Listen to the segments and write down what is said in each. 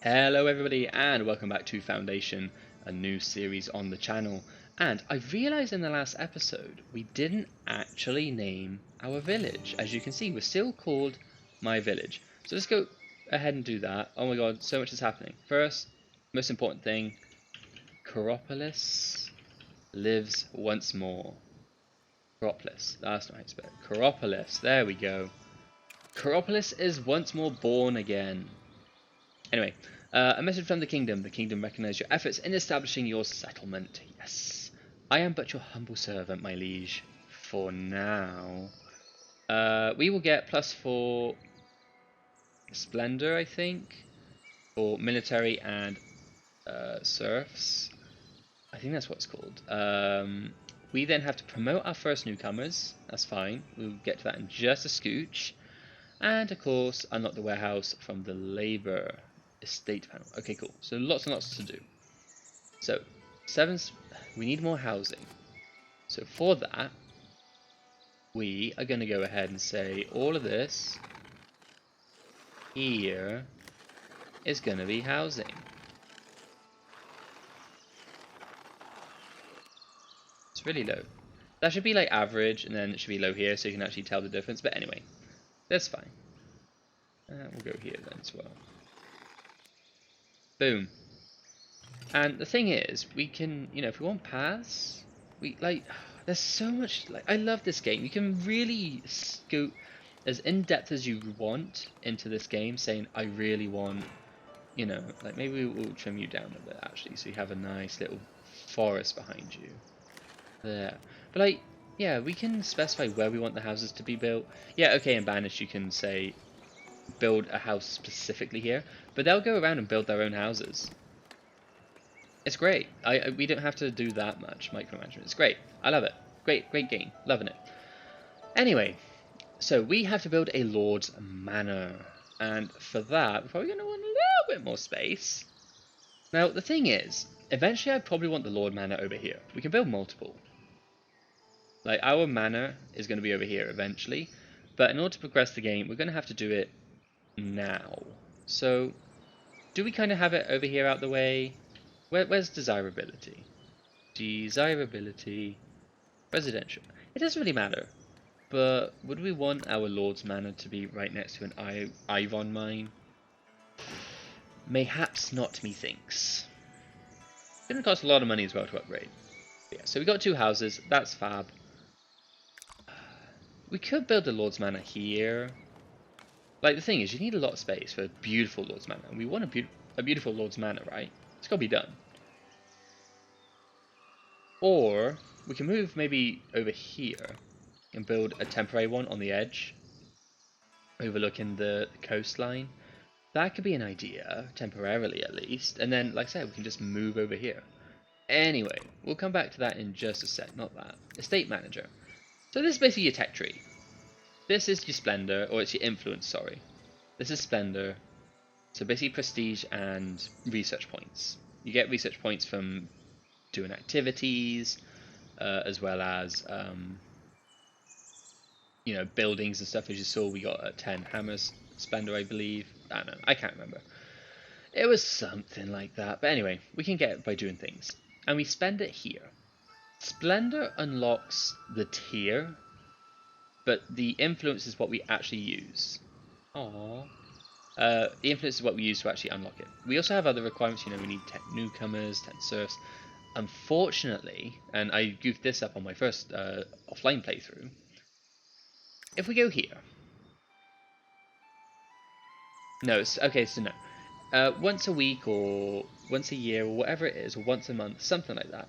Hello everybody and welcome back to Foundation, a new series on the channel. And I realised in the last episode we didn't actually name our village. As you can see, we're still called My Village. So let's go ahead and do that. Oh my god, so much is happening. First, most important thing, Kuropolis lives once more. Kuropolis, that's not how you spell it. Kuropolis, there we go. Kuropolis is once more born again. Anyway, a message from the kingdom. The kingdom recognise your efforts in establishing your settlement. Yes. I am but your humble servant, my liege. For now. We will get +4 splendor, I think. For military and serfs. I think that's what it's called. We then have to promote our first newcomers. That's fine. We'll get to that in just a scooch. And of course, unlock the warehouse from the labor estate panel. Okay, cool. So lots and lots to do. So, we need more housing. So for that, we are going to go ahead and say all of this here is going to be housing. It's really low. That should be like average, and then it should be low here, so you can actually tell the difference. But anyway, that's fine. We'll go here then as well. Boom. And the thing is, we can, if we want paths, there's so much, I love this game. You can really go as in-depth as you want into this game, saying, I really want, maybe we'll trim you down a bit, actually, so you have a nice little forest behind you. There. But, yeah, we can specify where we want the houses to be built. Yeah, okay, in Banished you can say, build a house specifically here, but they'll go around and build their own houses. It's great. We don't have to do that much micromanagement. It's great. I love it. Great game. Loving it. Anyway, so we have to build a Lord's Manor, and for that we're probably going to want a little bit more space. Now the thing is, eventually I probably want the Lord Manor over here. We can build multiple. Like our manor is going to be over here eventually, but in order to progress the game we're going to have to do it now. So do we kind of have it over here out the way? Where's desirability? Desirability, residential. It doesn't really matter, but would we want our Lord's Manor to be right next to an Ivon mine? Mayhaps not, methinks. It's going to cost a lot of money as well to upgrade. But yeah, so we got 2 houses. That's fab. We could build a Lord's Manor here. Like, the thing is, you need a lot of space for a beautiful Lord's Manor. And we want a beautiful Lord's Manor, right? It's got to be done. Or, we can move maybe over here and build a temporary one on the edge, overlooking the coastline. That could be an idea, temporarily at least. And then, like I said, we can just move over here. Anyway, we'll come back to that in just a sec, not that. Estate Manager. So this is basically your tech tree. This is your splendor, or it's your influence, sorry. This is splendor. So basically prestige and research points. You get research points from doing activities, as well as, buildings and stuff. As you saw, we got 10 hammers splendor, I believe. I don't know, I can't remember. It was something like that. But anyway, we can get it by doing things. And we spend it here. Splendor unlocks the tier, but the influence is what we actually use. Aww. The influence is what we use to actually unlock it. We also have other requirements, we need 10 newcomers, 10 serfs. Unfortunately, and I goofed this up on my first offline playthrough, if we go here... No, okay, so no. Once a week or once a year or whatever it is, or once a month, something like that,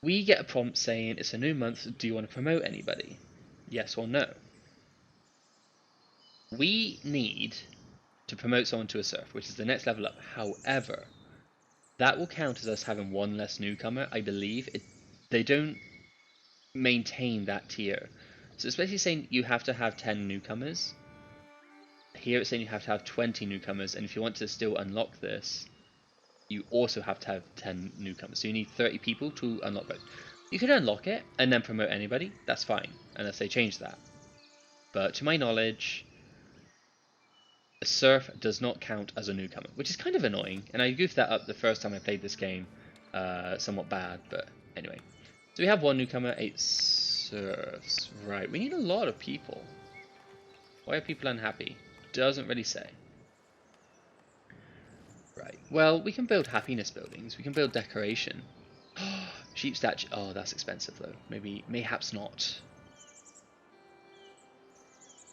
we get a prompt saying, it's a new month, do you want to promote anybody? Yes or no? We need to promote someone to a serf, which is the next level up. However, that will count as us having 1 less newcomer, I believe. They don't maintain that tier. So it's basically saying you have to have 10 newcomers. Here it's saying you have to have 20 newcomers, and if you want to still unlock this, you also have to have 10 newcomers. So you need 30 people to unlock both. You could unlock it and then promote anybody, that's fine, unless they change that. But to my knowledge, a serf does not count as a newcomer, which is kind of annoying. And I goofed that up the first time I played this game, somewhat bad, but anyway. So we have 1 newcomer, 8 serfs. Right, we need a lot of people. Why are people unhappy? Doesn't really say. Right, well, we can build happiness buildings. We can build decoration. Sheep statue. Oh, that's expensive though. Mayhaps not.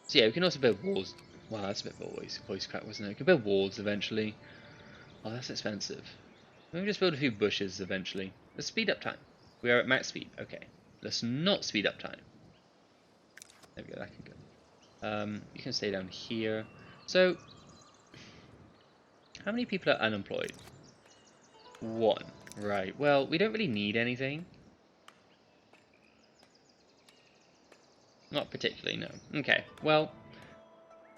So yeah, we can also build walls. Wow, that's a bit of a voice crack, wasn't it? We can build walls eventually. Oh, that's expensive. Maybe just build a few bushes eventually. Let's speed up time. We are at max speed. Okay. Let's not speed up time. There we go, that can go. You can stay down here. So, how many people are unemployed? 1. Right, well, we don't really need anything. Not particularly, no. Okay, well,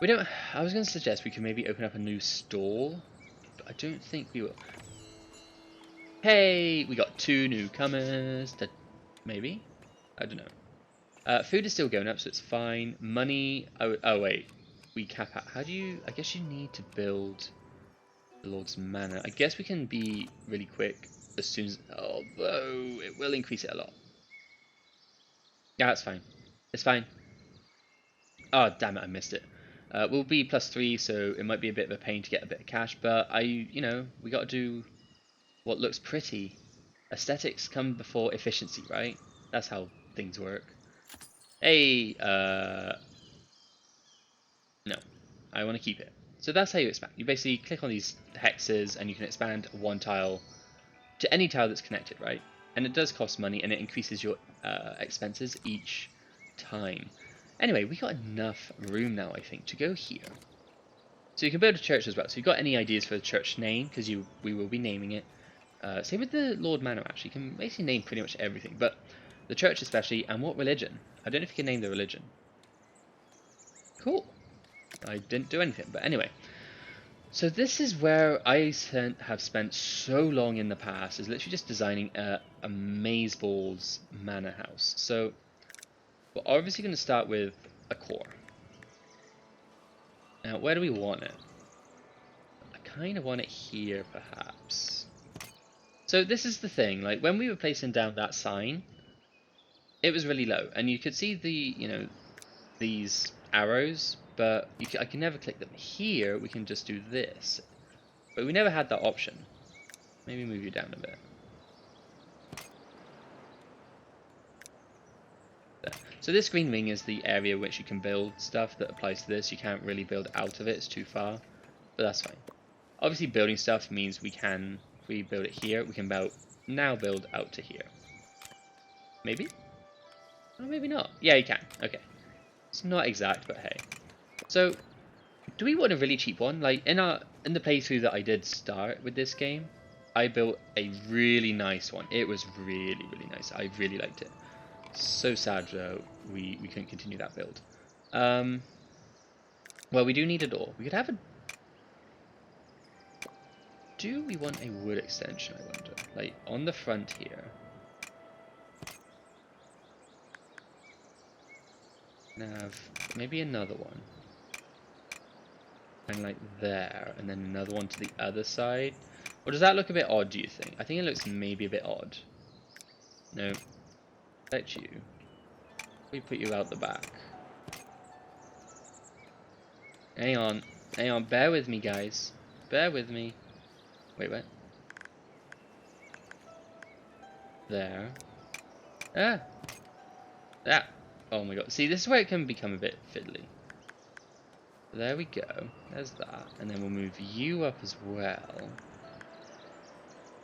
we don't... I was going to suggest we could maybe open up a new stall, but I don't think we will. Hey, we got 2 newcomers. Maybe? I don't know. Food is still going up, so it's fine. Money... Oh, wait. We cap out... How do you... I guess you need to build the Lord's Manor. I guess we can be really quick as soon as... Although, it will increase it a lot. Yeah, that's fine. It's fine. Oh, damn it, I missed it. We'll be +3, so it might be a bit of a pain to get a bit of cash, but you know, we got to do what looks pretty. Aesthetics come before efficiency, right? That's how things work. Hey, no, I want to keep it. So that's how you expand. You basically click on these hexes and you can expand 1 tile to any tile that's connected, right? And it does cost money and it increases your expenses each time. Anyway, we got enough room now, I think, to go here. So you can build a church as well. So you've got any ideas for the church name, because we will be naming it. Same with the Lord Manor, actually. You can basically name pretty much everything, but the church especially, and what religion. I don't know if you can name the religion. Cool. I didn't do anything, but anyway. So this is where I have spent so long in the past, is literally just designing a amazeballs manor house. So we're obviously going to start with a core. Now, where do we want it? I kind of want it here, perhaps. So this is the thing, like, when we were placing down that sign, it was really low, and you could see the, you know, these arrows, but I can never click them. Here, we can just do this, but we never had that option. Maybe move you down a bit. There. So this green ring is the area which you can build stuff that applies to this. You can't really build out of it, it's too far, but that's fine. Obviously building stuff means we can, if we build it here, we can now build out to here. Maybe? Oh, maybe not. Yeah, you can. Okay. It's not exact, but hey. So, do we want a really cheap one? Like, in the playthrough that I did start with this game, I built a really nice one. It was really, really nice. I really liked it. So sad, though, we couldn't continue that build. Well, we do need a door. We could have a... Do we want a wood extension, I wonder? Like, on the front here. And have maybe another one. And like there, and then another one to the other side. Or does that look a bit odd, do you think? I think it looks maybe a bit odd. No. Let you. We put you out the back. Hang on, bear with me, guys. Bear with me. Wait, what? There. Ah! Ah! Oh my god. See, this is where it can become a bit fiddly. There we go. There's that. And then we'll move you up as well.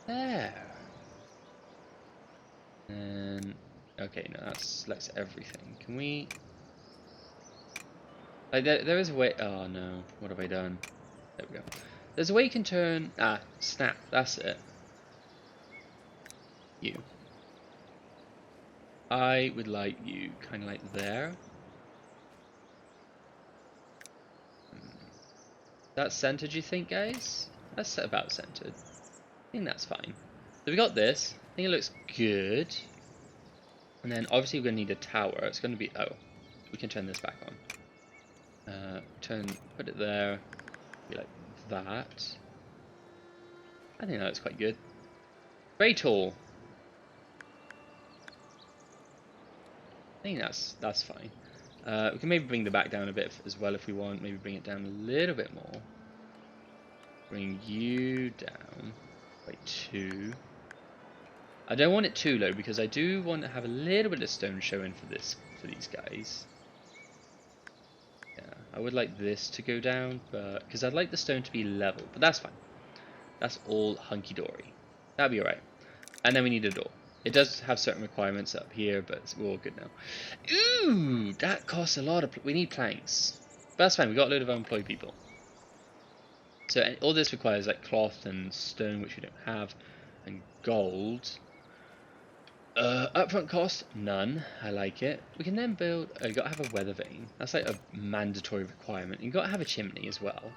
There. And... okay, no, that selects everything. Can we... like, there is a way... oh no, what have I done? There we go. There's a way you can turn... ah, snap, that's it. You. I would like you kind of like there. That's centered, you think, guys? That's about centered. I think that's fine. So we got this. I think it looks good. And then obviously we're going to need a tower. It's going to be... oh, we can turn this back on. Put it there. Be like that. I think that looks quite good. Very tall. I think that's fine. We can maybe bring the back down a bit as well if we want. Maybe bring it down a little bit more. Bring you down by 2. I don't want it too low because I do want to have a little bit of stone showing for these guys. Yeah, I would like this to go down, but because I'd like the stone to be level, but that's fine. That's all hunky dory. That'll be alright. And then we need a door. It does have certain requirements up here, but we're all good now. Ooh, that costs a lot of... We need planks. But that's fine, we got a load of unemployed people. So all this requires like cloth and stone, which we don't have, and gold. Upfront cost, none. I like it. We can then build... you got to have a weather vane. That's like a mandatory requirement. You got to have a chimney as well.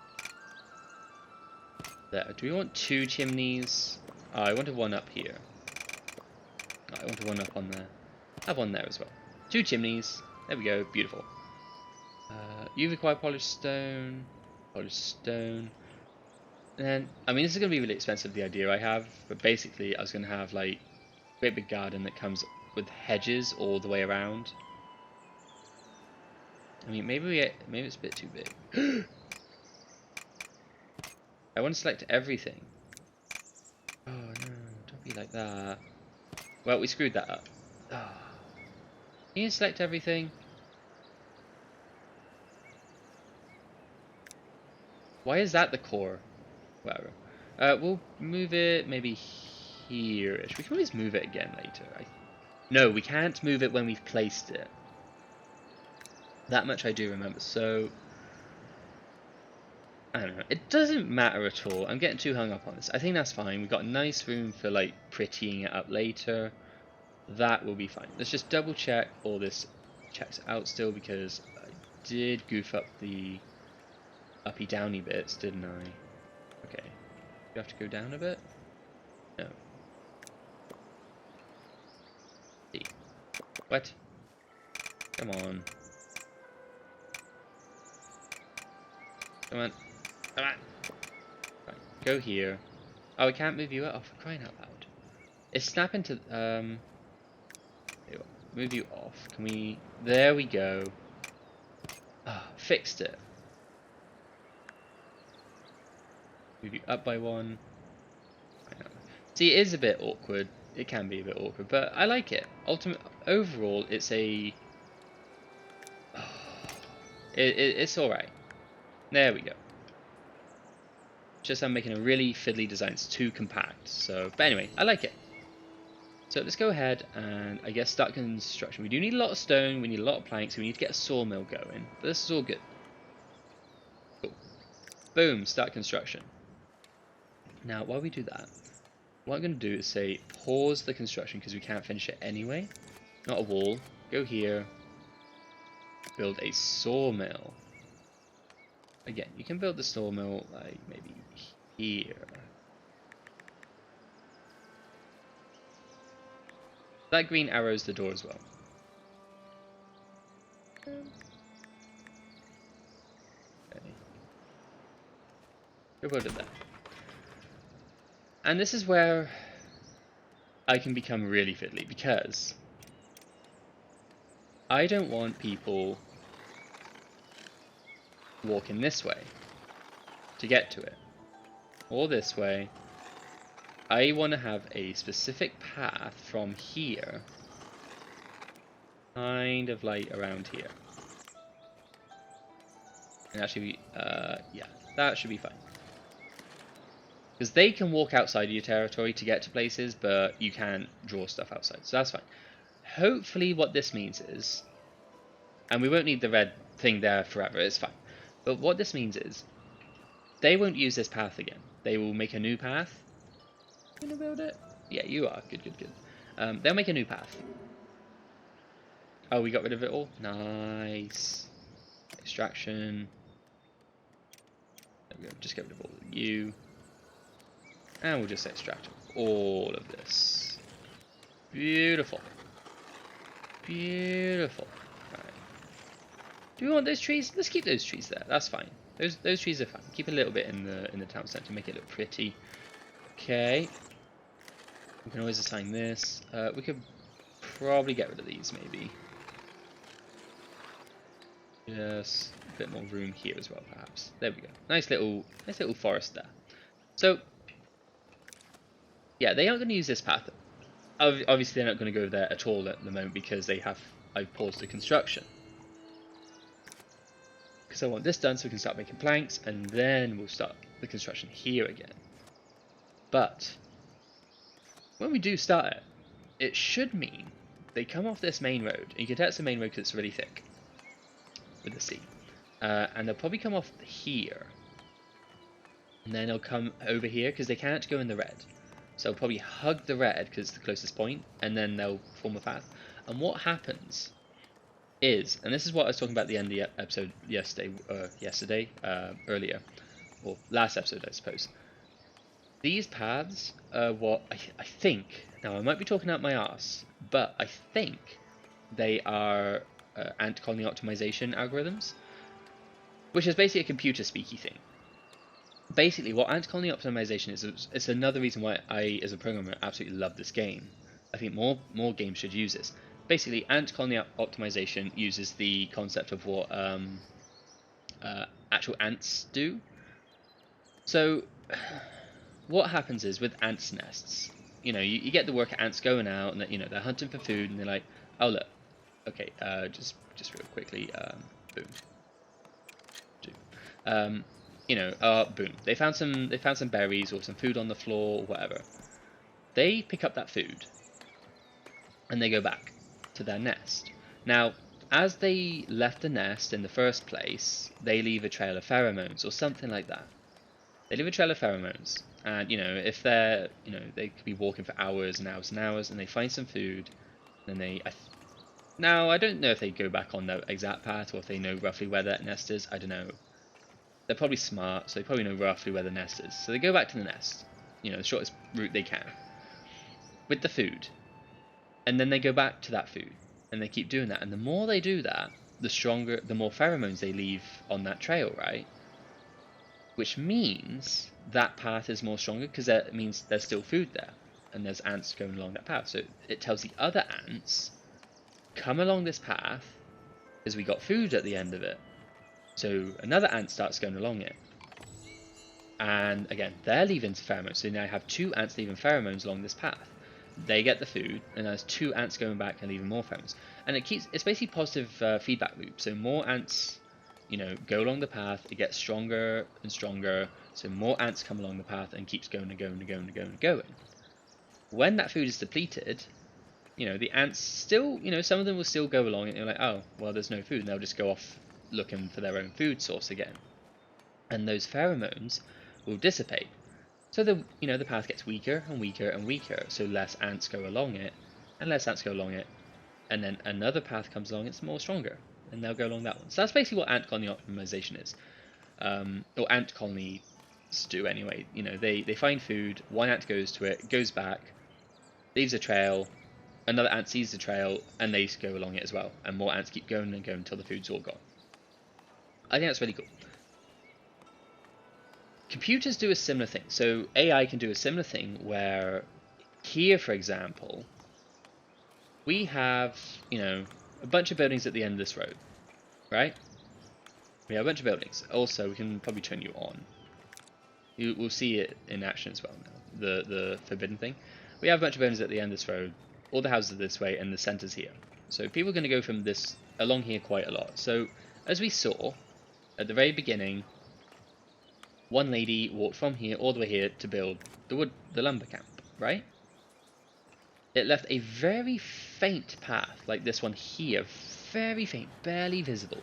There. Do we want 2 chimneys? Oh, I wanted one up here. I wanted one up on there. I have one there as well. 2 chimneys. There we go. Beautiful. You require polished stone. Polished stone. And then, I mean, this is going to be really expensive, the idea I have. But basically, I was going to have, like, a great big garden that comes with hedges all the way around. I mean, maybe it's a bit too big. I want to select everything. Oh, no. Don't be like that. Well, we screwed that up. Oh. Can you select everything? Why is that the core? Whatever. We'll move it maybe here-ish. We can always move it again later. No, we can't move it when we've placed it. That much I do remember. So, I don't know. It doesn't matter at all. I'm getting too hung up on this. I think that's fine. We've got a nice room for like prettying it up later. That will be fine. Let's just double check all this checks out still, because I did goof up the uppy downy bits, didn't I? Okay. You have to go down a bit? No. See. What? Come on. Come on. Come on. Right. Go here. Oh, I can't move you up. Oh, for crying out loud. It's snapping to... Move you off. Can we... There we go. Ah, fixed it. Move you up by 1. See, it is a bit awkward. It can be a bit awkward, but I like it. Overall, it's a... it's alright. There we go. Just I'm making a really fiddly design. It's too compact. So, but anyway, I like it. So let's go ahead and I guess start construction. We do need a lot of stone, we need a lot of planks, we need to get a sawmill going. But this is all good. Cool. Boom, start construction. Now while we do that, what I'm going to do is say pause the construction because we can't finish it anyway. Not a wall. Go here. Build a sawmill. Again, you can build the sawmill like maybe here. That green arrow's the door as well. Okay. Go build it there. And this is where I can become really fiddly, because I don't want people walking this way to get to it, or this way. I want to have a specific path from here, kind of like around here. And actually, yeah, that should be fine. Because they can walk outside of your territory to get to places, but you can't draw stuff outside, so that's fine. Hopefully what this means is, and we won't need the red thing there forever, it's fine. But what this means is, they won't use this path again. They will make a new path. Gonna build it? Yeah, you are. Good, good, good. They'll make a new path. Oh, we got rid of it all? Nice. Extraction. There we go. Just get rid of all of you. And we'll just extract all of this. Beautiful. Beautiful. Right. Do we want those trees? Let's keep those trees there. That's fine. Those trees are fine. Keep a little bit in the town centre, make it look pretty. Okay. We can always assign this. We could probably get rid of these, maybe. Yes, a bit more room here as well, perhaps. There we go. Nice little forest there. So, yeah, they aren't going to use this path. Obviously, they're not going to go there at all at the moment because I've paused the construction. Because I want this done so we can start making planks, and then we'll start the construction here again. But when we do start it, it should mean they come off this main road. And you can tell it's the main road because it's really thick with the sea. And they'll probably come off here. And then they'll come over here because they can't go in the red. So they'll probably hug the red because it's the closest point, and then they'll form a path. And what happens is, and this is what I was talking about at the end of the episode yesterday, earlier, or last episode I suppose. These paths are what I think, now I might be talking out my arse, but I think they are ant colony optimization algorithms, which is basically a computer speaky thing. Basically, what ant colony optimization is, it's another reason why I, as a programmer, absolutely love this game. I think more games should use this. Basically, ant colony optimization uses the concept of what actual ants do. So, what happens is with ants' nests, you get the worker ants going out, and they're hunting for food, and they're like, oh look, okay, just real quickly, boom. Boom. They found some berries or some food on the floor or whatever. They pick up that food and they go back to their nest. Now, as they left the nest in the first place, they leave a trail of pheromones or something like that. They leave a trail of pheromones, and if they're they could be walking for hours and hours and hours, and they find some food, and they now I don't know if they go back on the exact path or if they know roughly where that nest is. I don't know. They're probably smart, so they probably know roughly where the nest is. So they go back to the nest, the shortest route they can, with the food. And then they go back to that food, and they keep doing that. And the more they do that, the more pheromones they leave on that trail, right? Which means that path is more stronger, because that means there's still food there, and there's ants going along that path. So it tells the other ants, come along this path, because we got food at the end of it. So another ant starts going along it. And again, they're leaving pheromones. So now I have two ants leaving pheromones along this path. They get the food, and there's two ants going back and leaving more pheromones. And it's basically positive feedback loop. So more ants, go along the path. It gets stronger and stronger. So more ants come along the path and keeps going and going and going and going and going. When that food is depleted, the ants still, some of them will still go along and you're like, oh, well, there's no food. And they'll just go off looking for their own food source again, and those pheromones will dissipate. So the path gets weaker and weaker and weaker. So less ants go along it, and less ants go along it, and then another path comes along. It's more stronger, and they'll go along that one. So that's basically what ant colony optimization is, or ant colonies do anyway. They find food. One ant goes to it, goes back, leaves a trail. Another ant sees the trail, and they go along it as well. And more ants keep going and going until the food's all gone. I think that's really cool. Computers do a similar thing. So AI can do a similar thing where here, for example, we have, a bunch of buildings at the end of this road, right? We have a bunch of buildings. Also, we can probably turn you on. We'll see it in action as well now, the forbidden thing. We have a bunch of buildings at the end of this road. All the houses are this way, and the center's here. So people are going to go from this along here quite a lot. So as we saw, at the very beginning, one lady walked from here all the way here to build the lumber camp, right? It left a very faint path, like this one here, very faint, barely visible,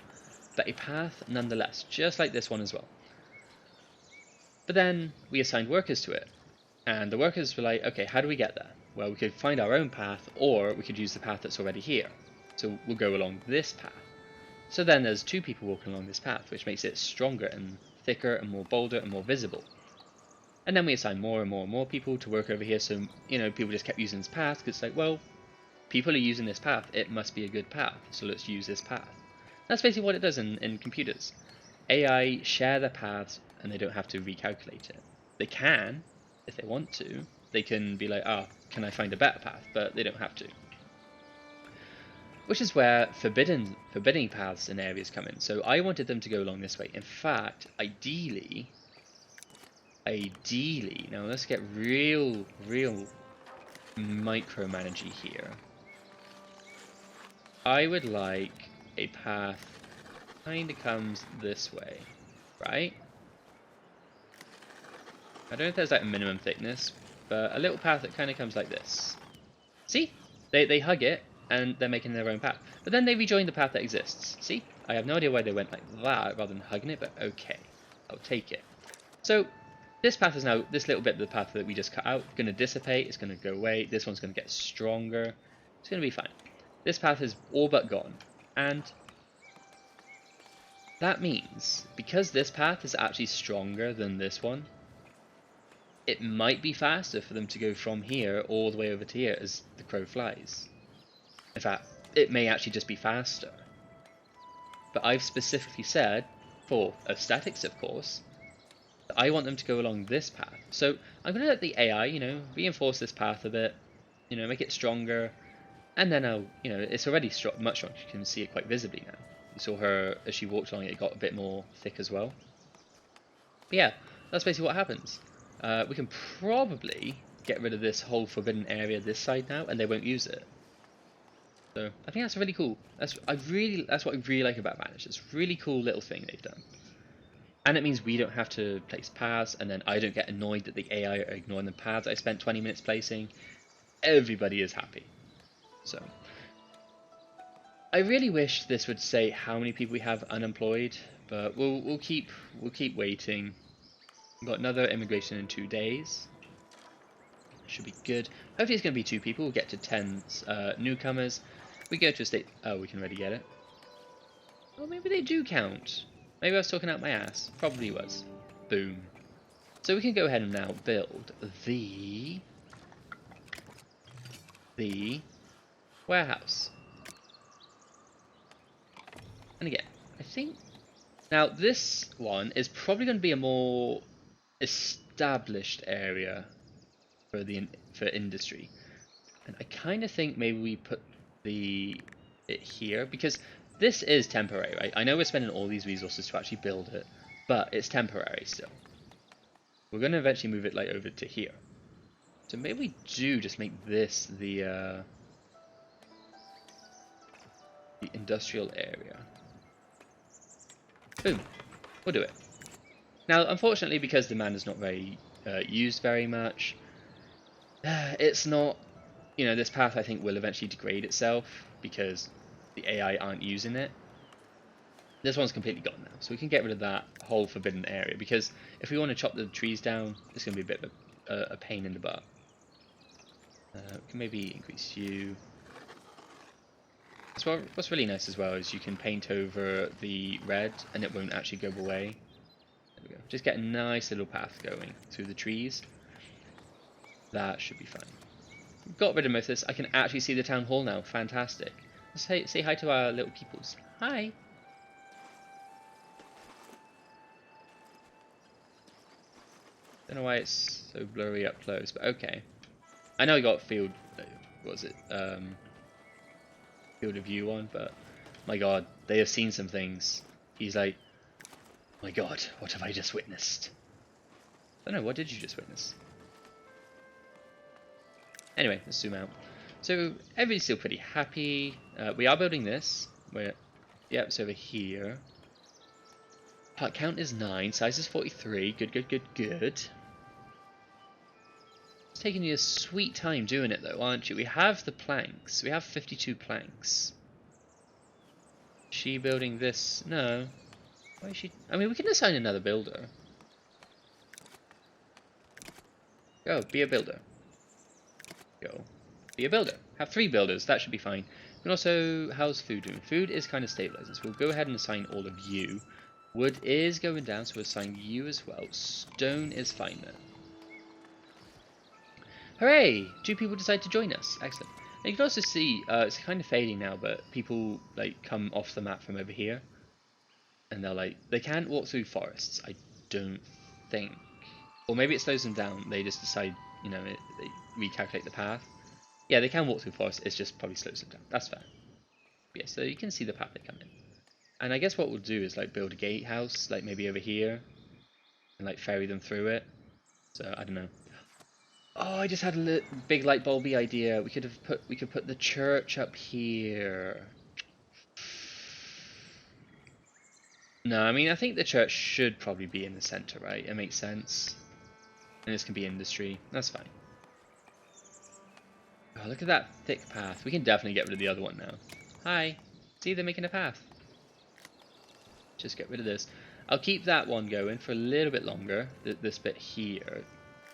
but a path nonetheless, just like this one as well. But then we assigned workers to it, and the workers were like, okay, how do we get there? Well, we could find our own path, or we could use the path that's already here. So we'll go along this path. So then there's two people walking along this path, which makes it stronger and thicker and more bolder and more visible. And then we assign more and more and more people to work over here, so, people just kept using this path, because it's like, well, people are using this path, it must be a good path, so let's use this path. That's basically what it does in computers. AI share their paths and they don't have to recalculate it. They can, if they want to. They can be like, ah, can I find a better path? But they don't have to. Which is where forbidding paths and areas come in. So I wanted them to go along this way. In fact, ideally, now let's get real micromanagey here. I would like a path kind of comes this way, right? I don't know if there's like a minimum thickness, but a little path that kind of comes like this. See? They hug it, and they're making their own path. But then they rejoin the path that exists. See? I have no idea why they went like that rather than hugging it, but okay. I'll take it. So, this path is now, this little bit of the path that we just cut out, going to dissipate, it's going to go away, this one's going to get stronger. It's going to be fine. This path is all but gone. And that means, because this path is actually stronger than this one, it might be faster for them to go from here all the way over to here as the crow flies. In fact, it may actually just be faster. But I've specifically said, for aesthetics of course, that I want them to go along this path. So I'm going to let the AI, reinforce this path a bit, make it stronger, and then I'll, it's already much stronger. You can see it quite visibly now. You saw her, as she walked along, it got a bit more thick as well. But yeah, that's basically what happens. We can probably get rid of this whole forbidden area this side now, and they won't use it. So I think that's really cool. That's what I really like about Manage. It's a really cool little thing they've done. And it means we don't have to place paths, and then I don't get annoyed that the AI are ignoring the paths I spent 20 minutes placing. Everybody is happy. So I really wish this would say how many people we have unemployed, but we'll keep waiting. We've got another immigration in 2 days. Should be good. Hopefully it's going to be 2 people. We'll get to 10 newcomers. We go to a state. Oh, we can already get it. Oh, maybe they do count. Maybe I was talking out my ass. Probably was. Boom. So we can go ahead and now build the warehouse. And again, I think now this one is probably going to be a more established area for industry, and I kind of think maybe we put it here because this is temporary, right? I know we're spending all these resources to actually build it, but it's temporary still. We're going to eventually move it like over to here, so maybe we do just make this the industrial area. Boom, we'll do it. Now, unfortunately, because the Manor's not very used very much, it's not, this path I think will eventually degrade itself because the AI aren't using it. This one's completely gone now, so we can get rid of that whole forbidden area because if we want to chop the trees down, it's going to be a bit of a pain in the butt. We can maybe increase you. So what's really nice as well is you can paint over the red and it won't actually go away. There we go. Just get a nice little path going through the trees. That should be fine. Got rid of most of this. I can actually see the town hall now. Fantastic. Let's say hi to our little peoples. Hi. Don't know why it's so blurry up close, but okay. I know I got field. What was it? Field of view on, but my god, they have seen some things. He's like, my god, what have I just witnessed? I don't know, what did you just witness? Anyway, let's zoom out. So everybody's still pretty happy. We are building this. Yep, it's over here. Part count is 9, size is 43. Good. It's taking you a sweet time doing it though, aren't you? We have the planks. We have 52 planks. Is she building this? No. Why is she? I mean, we can assign another builder. Go, be a builder. Go, be a builder. Have 3 builders. That should be fine. We can also, how's food doing? Food is kind of stabilizing, so we'll go ahead and assign all of you. Wood is going down, so we'll assign you as well. Stone is fine then. Hooray! 2 people decide to join us. Excellent. And you can also see, it's kind of fading now, but people like come off the map from over here. and they can't walk through forests, I don't think. Or maybe it slows them down. They just decide, they recalculate the path. Yeah, they can walk through forests. It's just probably slows them down. That's fair. Yeah, so you can see the path they come in. And I guess what we'll do is build a gatehouse, maybe over here, and ferry them through it. So I don't know. Oh, I just had a big light bulby idea. We could put the church up here. No, I mean I think the church should probably be in the center, right? It makes sense. And this can be industry. That's fine. Oh, look at that thick path. We can definitely get rid of the other one now. Hi. See, they're making a path. Just get rid of this. I'll keep that one going for a little bit longer. This bit here.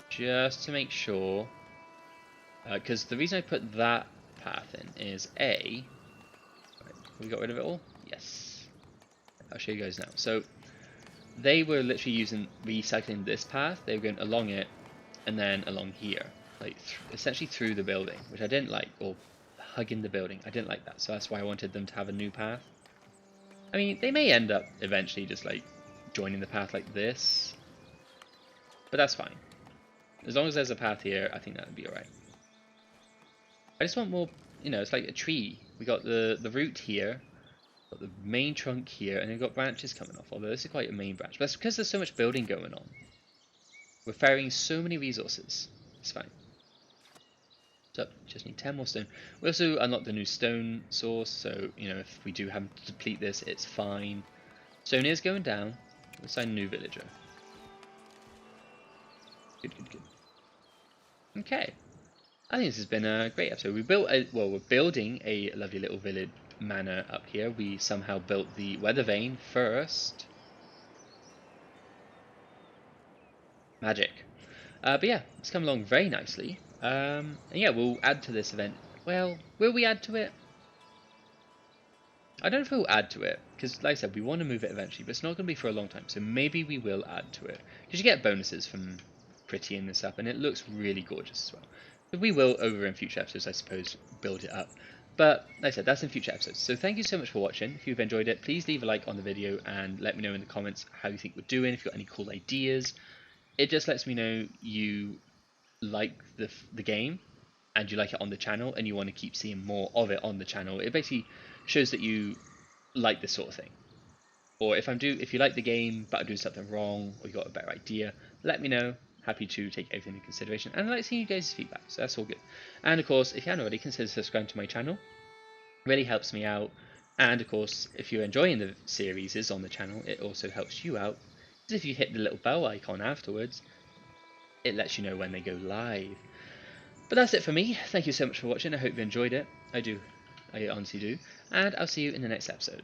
Just to make sure. Because the reason I put that path in is A. Right, we got rid of it all? Yes. I'll show you guys now. So they were literally recycling this path. They were going along it and then along here. Essentially through the building, which I didn't like, or hugging the building. I didn't like that, so that's why I wanted them to have a new path. I mean, they may end up eventually just joining the path like this, but that's fine. As long as there's a path here, I think that would be alright. I just want more, it's like a tree. We got the root here, got the main trunk here, and then we've got branches coming off, although this is quite a main branch. But that's because there's so much building going on. We're ferrying so many resources. It's fine. So, just need 10 more stone. We also unlocked the new stone source, so, if we do have to deplete this, it's fine. Stone is going down. Let's find a new villager. Good, good, good. Okay. I think this has been a great episode. We're building a lovely little village manor up here. We somehow built the weather vane first. Magic. But yeah, it's come along very nicely. And yeah, we'll add to this event. Well, will we add to it? I don't know if we'll add to it, because like I said, we want to move it eventually, but it's not going to be for a long time, so maybe we will add to it. Because you get bonuses from prettying this up, and it looks really gorgeous as well. But we will, over in future episodes, I suppose, build it up. But like I said, that's in future episodes. So thank you so much for watching. If you've enjoyed it, please leave a like on the video, and let me know in the comments how you think we're doing, if you've got any cool ideas. It just lets me know you like the game and you like it on the channel and you want to keep seeing more of it on the channel. It basically shows that you like this sort of thing. Or if you like the game but I'm doing something wrong or you got a better idea, let me know. Happy to take everything into consideration, and I like seeing you guys' feedback, so that's all good. And of course, if you haven't already, consider subscribing to my channel. It really helps me out. And of course, if you're enjoying the series on the channel, it also helps you out. If you hit the little bell icon afterwards, it lets you know when they go live. But that's it for me. Thank you so much for watching. I hope you enjoyed it. I do. I honestly do. And I'll see you in the next episode.